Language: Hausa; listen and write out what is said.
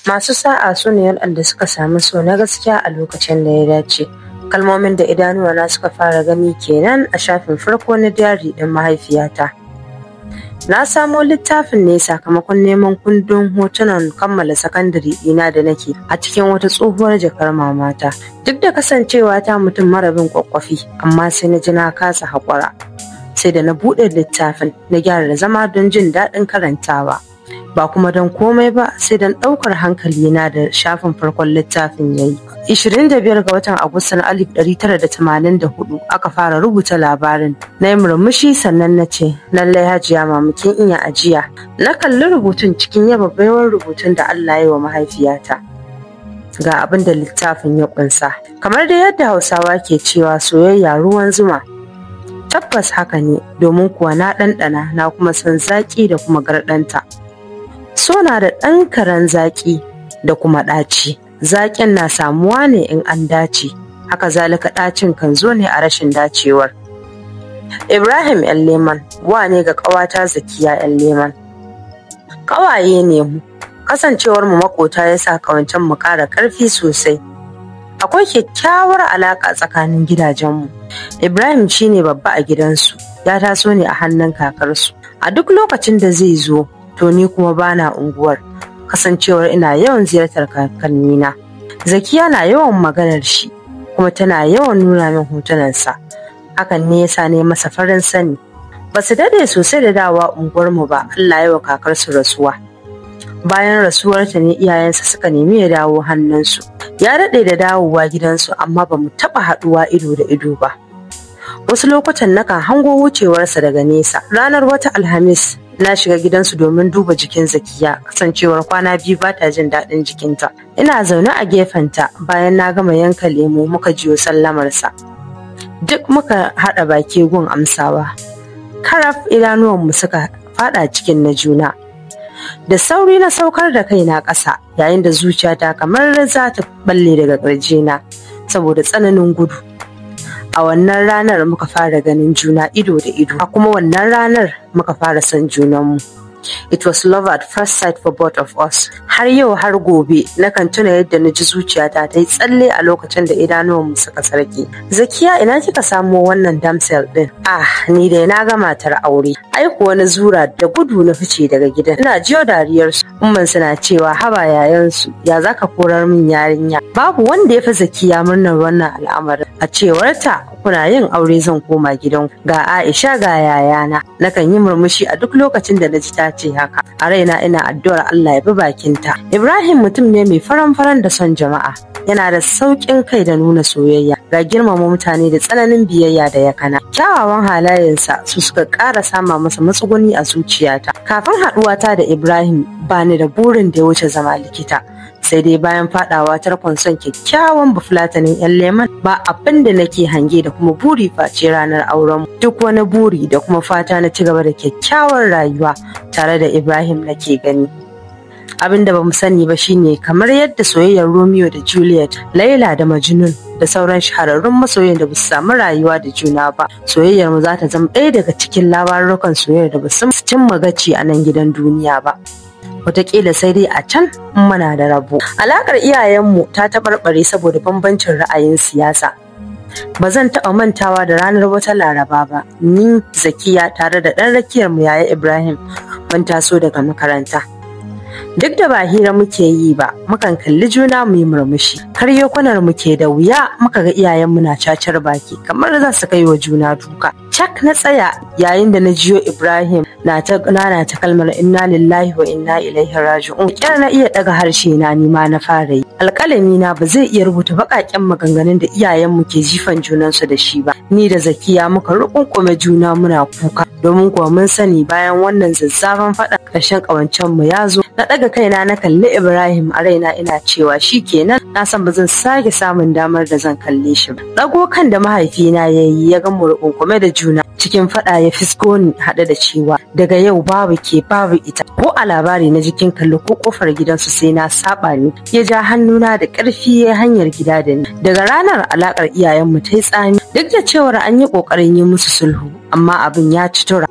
Masu sa'a su ne waɗanda suka sami so na gaskiya a lokacin da ya dace. Kalmomin da idanuwana suka fara gani kenan a shafin farko na diary ɗin mahaifiyata. Na samo littafin ne sakamakon neman kundin hotunan kammala sakandare ɗina da nake a cikin wata tsohuwar jakar mamata. Duk da kasancewa ta mutum mara bin kwakwafi, amma sai na ji na kasa haƙura. Sai da na buɗe littafin na gyara zama don jin daɗin karantawa. Ba kuma don komai ba, sai don ɗaukar hankalina da shafin farkon littafin ya yi. 25 ga watan Agustan 1984 aka fara rubuta labarin. Na yi murmushi sannan na ce, lallai Hajiya Mama kin iya ajiya. Na kalli rubutun cikin yaba baiwar rubutun da Allah ya yi wa mahaifiyata. Ga abin da littafin ya ƙunsa. Kamar da yadda Hausawa ke cewa soyayya ruwan zuma. Tabbas haka ne, domin kuwa na ɗanɗana na kuma san zaƙi da kuma garɗanta. So na da ɗan karen zaƙi da kuma ɗaci. Zaƙin na samuwa ne in an dace, haka zalika ɗacin kan zo ne a rashin dacewar. Ibrahim ‘yan Leman wa ne ga ƙawata Zakiya ‘yan Leman. Ƙawaye ne mu, kasancewar mu maƙota ya sa ƙawancen mu ƙara ƙarfi sosai. Akwai kyakkyawar alaƙa tsakanin gidajenmu. Ibrahim shine babba a gidansu, ya taso ne a hannun kakarsu. A duk lokacin da zai zo, to ni kuma bana unguwar, kasancewar ina yawan ziyartar kakannina. Zakiya na yawan maganar shi, kuma tana yawan nuna min hotunansa. Hakan ne yasa ne masa farin sani. Ba su dade sosai da dawa unguwarmu ba, Allah ya wa kakarsu rasuwa. Bayan rasuwarta ne iyayensa suka nemi ya dawo hannunsu. Ya daɗe da dawowa gidansu, amma ba mu taɓa haɗuwa ido da ido ba. Wasu lokutan nakan hango wucewarsa daga nesa. Ranar wata Alhamis na shiga gidansu domin duba jikin Zakiya, kasancewar kwana 2 ba ta jin daɗin jikinta. Ina zaune a gefenta bayan na gama yanka lemo muka jiyo sallamarsa. Duk muka haɗa baki gun amsawa. Karaf idanuwanmu suka faɗa cikin na juna. Da sauri na saukar da kaina ƙasa, yayin da zuciyata kamar za ta balle daga ƙirjina saboda tsananin gudu. A wannan ranar muka fara ganin juna ido da ido, a kuma wannan ranar muka fara son junanmu. It was love at first sight for both of us. Har yau har gobe nakan tuna yadda na ji zuciyata ta yi tsalle a lokacin da idanuwanmu suka sarki. Zakiya, ina kika samo wannan damsel din? Ni dai na ga matar aure. Ai kuwa na zura da gudu na fice daga gidan. Ina jiyo dariyarsu. Umman suna cewa haba yayansu, ya zaka korar min yarinya. Babu wanda ya fi Zakiya murnar wannan al'amarin. A cewarta, kuna yin aure zan koma gidanku. Ga Aisha ga yayana. Nakan yi murmushi a duk lokacin da na ji ta ce haka. A raina ina addu'ar Allah ya bi bakinta. Ibrahim mutum ne mai faran-faran da son jama'a. Yana da sauƙin kai da nuna soyayya, ga girmama mutane da tsananin biyayya da yakana. Kyawawan halayensa su suka ƙara sama masa matsuguni a zuciyata. Kafin haɗuwata da Ibrahim, bani da burin da ya wuce zama likita. Sai dai bayan fadawa tarkon son kyakkyawan bafulatanin ‘yan Leman, ba abin da nake hange da kuma buri face ranar auren. Duk wani buri da kuma fata na ci gaba da kyakkyawar rayuwa tare da Ibrahim nake gani. Abin da bamu sani ba shine kamar yadda soyayyar Romeo da Juliet, Laila da Majnun da sauran shahararrun masoyan da basu samu rayuwa da juna ba, soyayyar mu za ta zama ɗaya daga cikin labarukan soyayyar da basu cimma gaci a nan gidan duniya ba. Wataƙila sai dai a can muna da rabo. Alaƙar iyayenmu ta taɓarɓare saboda bambancin ra'ayin siyasa. Ba zan taɓa mantawa da ranar wata Laraba ba, ni Zakiya tare da ɗan rakiyar mu yaya Ibrahim mun taso daga makaranta. Duk da ba hira muke yi ba, mukan kalli juna mu yi murmushi. Karyo kwanar muke da wuya muka ga iyayenmu na cacar baki kamar za su kai wa juna duka. Cak na tsaya yayin da na jiyo Ibrahim na ta kalmar inna lillahi wa inna ilaihi raji'un. Kyar na iya daga harshe na nima na fara yi. Alƙalami na ba zai iya rubuta baƙaƙen maganganun da iyayenmu ke jifan junansu da shi ba. Ni da Zakiya muka rukunkume juna muna kuka, domin kuwa mun sani bayan wannan zazzafan faɗa ƙarshen ƙawancen mu ya zo. Na ɗaga kaina na kalli Ibrahim, a raina ina cewa shi kenan, na san ba zan sake samun damar da zan kalle shi ba. Ɗago kan da mahaifina ya yi ya ga mu rukunkume da juna cikin faɗa ya fisko ni haɗe da cewa daga yau babu ke babu ita. Ko a labari na jikin kallo ko kofar gidansu sai na saba ni. Ya ja hannuna da ƙarfi ya hanyar gida da ni. Daga ranar alaƙar iyayenmu ta yi tsami, duk da cewar an yi ƙoƙarin yi musu sulhu, amma abin ya ci tura.